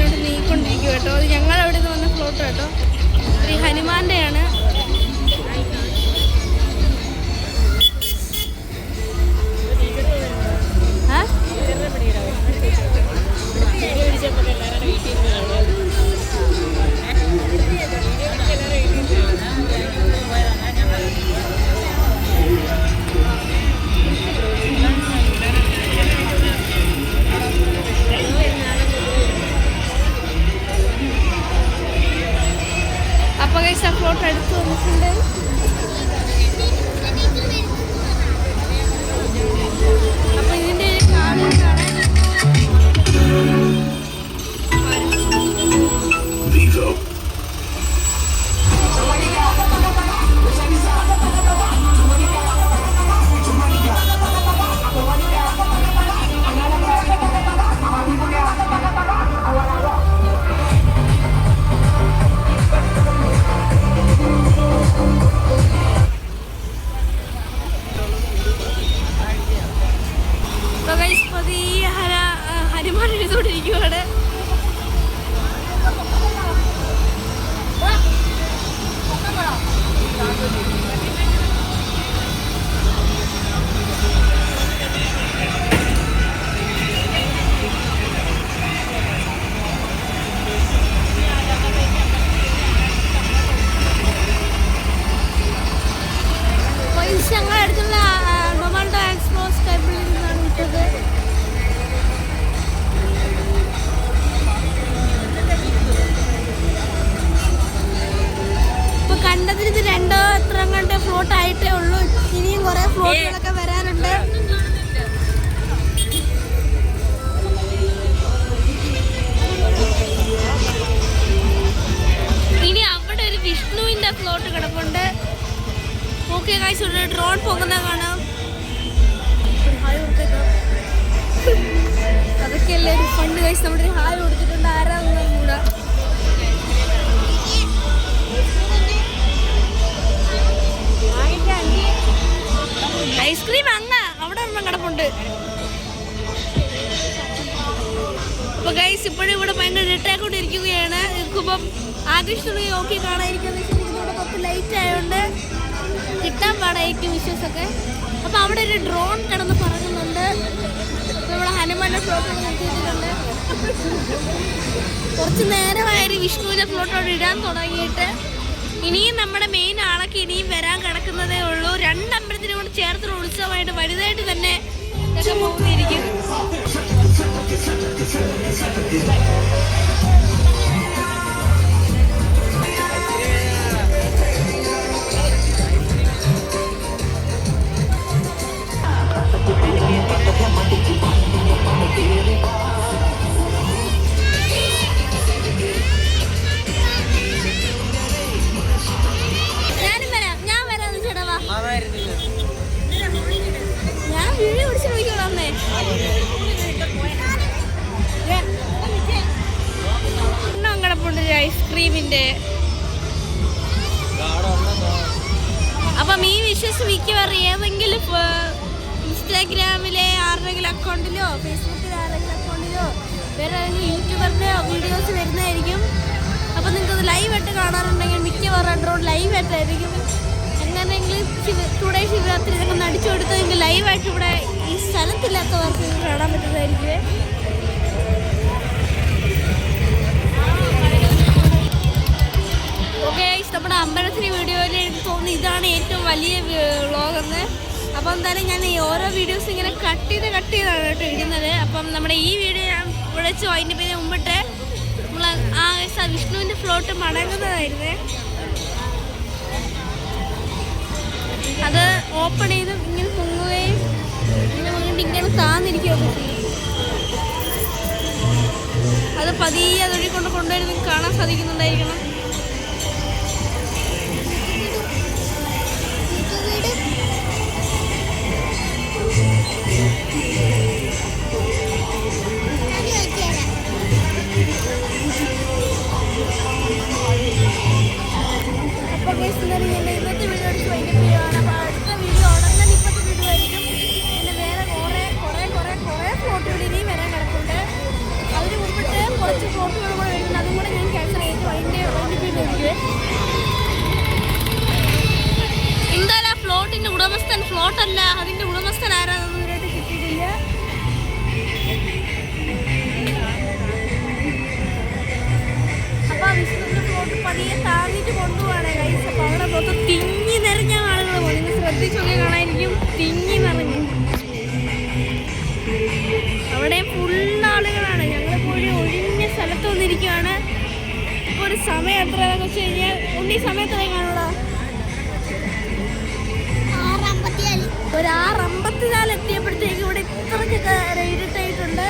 ഇങ്ങോട്ട് നീങ്ങിക്കൊണ്ടിരിക്കും കേട്ടോ. അത് ഞങ്ങളവിടെ നിന്ന് വന്ന ഫ്ലോട്ട് കേട്ടോ. ഈ ഹനുമാൻ്റെയാണ്. അപ്പോൾ ഗൈസ് ആ ഫ്ലോട്ട് അടുത്ത് വന്നിട്ടുണ്ട്. അപ്പോൾ ഇതിൻ്റെ കാണാൻ ഹനുമാൻ എഴുതുകൊണ്ടിരിക്കുകയാണ്. ഞങ്ങളുടെ അടുത്തുള്ള മൊമാൻഡോ എക്സ്പ്ലോസ് ടൈപ്പിൽ നിന്നാണ് വിട്ടത്. ഇപ്പൊ കണ്ടതിന് ഇത് രണ്ടോ എത്ര കണ്ട് ഫ്ലോട്ട് ആയിട്ടേ ഉള്ളൂ. ഇനിയും കുറെ ഫ്ലോട്ടുകളൊക്കെ വരാനുണ്ട്. ഇനി അവിടെ ഒരു വിഷ്ണുവിന്റെ ഫ്ലോട്ട് കിടപ്പുണ്ട്. ഓക്കെ ഗൈസ്, ഒരു ഡ്രോൺ പോകുന്ന കാണാം. അതൊക്കെ അല്ലേ ഒരു ഫണ്ട് ഗൈസ്. നമ്മുടെ ഒരു ഹായ് കൊടുത്തിട്ടുണ്ട്. ആരാന്നും കൂടെ ഐസ്ക്രീം അങ്ങ അവിടെ ഒന്നും കിടപ്പുണ്ട്. അപ്പൊ ഗൈസ് ഇപ്പോഴും ഇവിടെ ഭയങ്കര ഇട്ടായിക്കൊണ്ടിരിക്കുകയാണ്. ഇപ്പം ആകൃഷ്ട ഓക്കെ കാണാതിരിക്കുന്ന ഇതിലൂടെ കുറച്ച് ലൈറ്റ് ആയതുകൊണ്ട് കിട്ടാൻ പാടായിരിക്കും വിശ്വസൊക്കെ. അപ്പം അവിടെ ഒരു ഡ്രോൺ കിടന്ന് പറയുന്നുണ്ട്. നമ്മുടെ ഹനുമാന്റെ ഫ്ലോട്ട് നിർത്തിയിട്ടുണ്ട്. കുറച്ച് നേരമായൊരു വിഷ്ണുവിന്റെ ഫ്ലോട്ടോട് ഇടാൻ തുടങ്ങിയിട്ട്. ഇനിയും നമ്മുടെ മെയിൻ ആളൊക്കെ ഇനിയും വരാൻ കിടക്കുന്നതേ ഉള്ളൂ. രണ്ടമ്പലത്തിനും കൂടെ ചേർത്തുള്ള ഉത്സവമായിട്ട് വലുതായിട്ട് തന്നെ ഇതൊക്കെ പോകുന്നിരിക്കും. ഞാൻ വീഡിയോ പിടിച്ച് നോക്കിക്കോളാന്നേ. കിടപ്പുണ്ട് ഐസ്ക്രീമിന്റെ. അപ്പം ഈ വിഷസ് മിക്കവാറും ഏതെങ്കിലും ഇൻസ്റ്റാഗ്രാമിലെ ആരുടെങ്കിലും അക്കൗണ്ടിലോ ഫേസ്ബുക്കിലെ ആരുടെങ്കിലും അക്കൗണ്ടിലോ വേറെ ഏതെങ്കിലും യൂട്യൂബറിന്റെ വീഡിയോസ് വരുന്നതായിരിക്കും. അപ്പം നിങ്ങൾക്കത് ലൈവായിട്ട് കാണാറുണ്ടെങ്കിൽ മിക്കവാറും ഡ്രോൺ ലൈവായിട്ടായിരിക്കും. അങ്ങനെയെങ്കിലും ടുഡേ ശിവരാത്രി ഇതൊക്കെ നടിച്ചു കൊടുത്തതെങ്കിൽ ലൈവായിട്ട് ഇവിടെ ഈ സ്ഥലത്തില്ലാത്തവർക്ക് കാണാൻ പറ്റുന്നതായിരിക്കും. ഓക്കെ, നമ്മുടെ അമ്പലത്തിന് വീഡിയോയിൽ എനിക്ക് തോന്നുന്നു ഇതാണ് ഏറ്റവും വലിയ വ്ളോഗെന്ന്. അപ്പം എന്തായാലും ഞാൻ ഈ ഓരോ വീഡിയോസ് ഇങ്ങനെ കട്ട് ചെയ്താണ് കേട്ടോ ഇടുന്നത്. അപ്പം നമ്മുടെ ഈ വീഡിയോ ഞാൻ വിളിച്ചു അതിൻ്റെ പിന്നെ മുമ്പിട്ട് നമ്മൾ ആ വിഷ്ണുവിൻ്റെ ഫ്ലോട്ട് മടങ്ങുന്നതായിരുന്നേ. അത് ഓപ്പൺ ചെയ്ത് ഇങ്ങനെ പൊങ്ങുകയും ഇങ്ങനെ വീണ്ടും ഇങ്ങനെ താന്നിരിക്കുകയൊക്കെ ചെയ്യും. അത് പതിയെ അതൊഴി കൊണ്ടുവരുന്നത് കാണാൻ സാധിക്കുന്നുണ്ടായിരിക്കണം. അപ്പോൾ ഇന്നത്തെ വീഡിയോ അടിച്ച് വൈകിട്ടാണ്. അപ്പോൾ അടുത്ത വീഡിയോ ഉടനെ ഇപ്പോഴത്തെ വീഡിയോ ആയിരിക്കും. പിന്നെ വേറെ കുറേ ഫ്ലോട്ടുകൾ ഇനിയും വരാൻ കിടപ്പുണ്ട്. അതിന് മുമ്പിട്ട് കുറച്ച് ഫ്ലോട്ടുകൾ എന്തായാലും ആ ഫ്ലോട്ടിന്റെ ഉടമസ്ഥൻ ഫ്ലോട്ടല്ല, അതിന്റെ ഉടമസ്ഥൻ ആരാണെന്ന് ഇതുവരെയായിട്ട് കിട്ടിയിട്ടില്ല. അപ്പൊ വിഷ്ണുവിന്റെ ഫ്ലോട്ട് പതിയെ താങ്ങിട്ട് കൊണ്ടുപോവാണ് ഗൈസ്. അപ്പൊ അവിടെ മൊത്തം തിങ്ങി നിറഞ്ഞ ആളുകൾ പോകും. നിങ്ങൾ ശ്രദ്ധിച്ചൊക്കെ കാണാനിരിക്കും, തിങ്ങി നിറഞ്ഞ് അവിടെ ഫുൾ ആളുകളാണ്. ഞങ്ങളിപ്പോൾ ഒരു ഒഴിഞ്ഞ സ്ഥലത്ത് വന്നിരിക്കുകയാണ്. ഇപ്പോൾ ഒരു സമയം എത്രയാണെന്ന് വെച്ച് കഴിഞ്ഞാൽ ഉണ്ണി സമയത്രയും കാണുള്ളൂ, ഒരു 6:54 എത്തിയപ്പോഴത്തേക്ക് ഇവിടെ ഇത്രയ്ക്കൊക്കെ ഇരുട്ടായിട്ടുണ്ട്.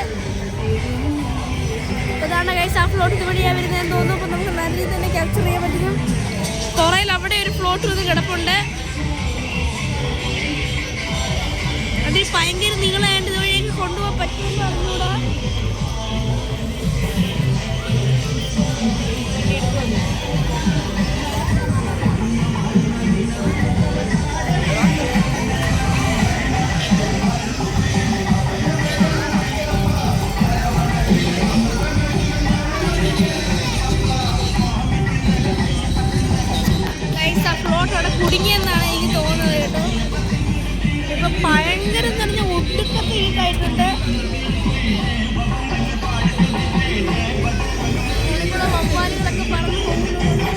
അതാണ് ഗൈസ് ആ ഫ്ലോട്ട് ഇതുവഴിയാണ് വരുന്നതെന്ന് തോന്നുന്നു. അപ്പോൾ നമുക്ക് നല്ല രീതിയിൽ തന്നെ ക്യാപ്ചർ ചെയ്യാൻ പറ്റും. തുറയിൽ അവിടെ ഒരു ഫ്ലോട്ട് വന്ന് കിടപ്പുണ്ട്. അതിൽ ഭയങ്കര നീളമായിട്ട് ഇതുവഴിയൊക്കെ കൊണ്ടുപോകാൻ പറ്റുമെന്ന് അറിഞ്ഞൂടാ. ഫ്ലോട്ട് അവിടെ കുടുങ്ങിയെന്നാണ് എനിക്ക് തോന്നുന്നത് കേട്ടോ. ഇപ്പൊ ഭയങ്കരം തന്നെ ഒടുക്കത്തെ ഇരുട്ടായിട്ടുണ്ട്. ഇവിടെ വവ്വാലുകളൊക്കെ പറന്നു പോകുന്നുണ്ട്.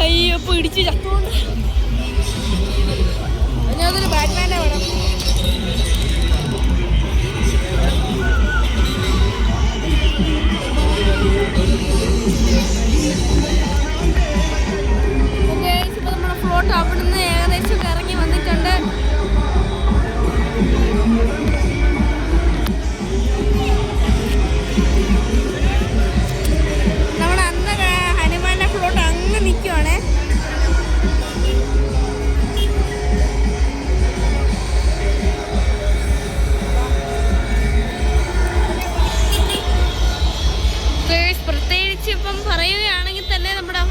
അയ്യോ പിടിച്ചു ചത്തോണ്ട്. അതിനകത്തൊരു ബാറ്റ്മാൻ്റെ വേണം. ഇപ്പൊ നമ്മുടെ ഫ്ലോട്ട് അവിടുന്ന് ഏകദേശം ഇറങ്ങി വന്നിട്ടുണ്ട്. നിൽക്കുവാണേ. പ്രത്യേകിച്ച് ഇപ്പം പറയുകയാണെങ്കിൽ തന്നെ നമ്മുടെ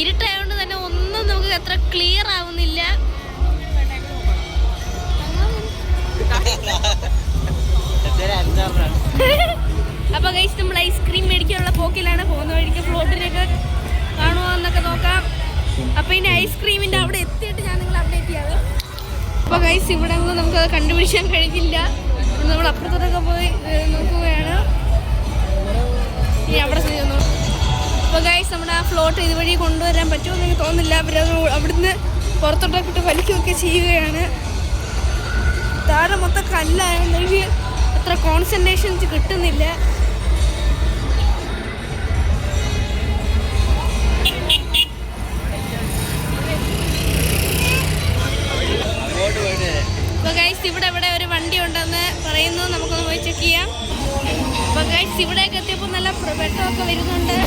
ഇരുട്ടായതുകൊണ്ട് തന്നെ ഒന്നും നമുക്ക് അത്ര ക്ലിയർ ആവുന്നില്ല. അപ്പൊ ഗൈസ് നമ്മൾ ഐസ്ക്രീം മേടിക്കാനുള്ള പോക്കിലാണ്. പോകുന്ന വഴിക്ക് ഫ്ലോട്ടിലേക്ക് കാണുമോന്നൊക്കെ നോക്കാം. അപ്പോൾ ഇനി ഐസ്ക്രീമിൻ്റെ അവിടെ എത്തിയിട്ട് ഞാൻ നിങ്ങൾ അപ്ഡേറ്റ് ചെയ്യാം. അപ്പോൾ ഗൈസ് ഇവിടെ ഒന്നും നമുക്ക് കണ്ടുപിടിക്കാൻ കഴിഞ്ഞില്ല. നമ്മൾ അപ്പുറത്തോട്ടൊക്കെ പോയി നോക്കുകയാണ്. ഇനി അവിടെ ചെയ്യുന്നു. അപ്പോൾ ഗൈസ് നമ്മുടെ ആ ഫ്ലോട്ട് ഇതുവഴി കൊണ്ടുവരാൻ പറ്റുമെന്ന് എനിക്ക് തോന്നുന്നില്ല. അവരത് അവിടുന്ന് പുറത്തോട്ടൊക്കെ ഇട്ട് വലിക്കുകയൊക്കെ ചെയ്യുകയാണ്. താഴെ മൊത്തം കല്ലായതുകൊണ്ട് എനിക്ക് അത്ര കോൺസെൻട്രേഷൻസ് കിട്ടുന്നില്ല. അപ്പോൾ ഗൈസ് ഇവിടെ ഒരു വണ്ടി ഉണ്ടെന്ന് പറയുന്നു. നമുക്കൊന്ന് പോയി ചെക്ക് ചെയ്യാം. അപ്പോൾ ഗൈസ് ഇവിടേക്ക് എത്തിയപ്പോൾ നല്ല വെട്ടമൊക്കെ വരുന്നുണ്ട്.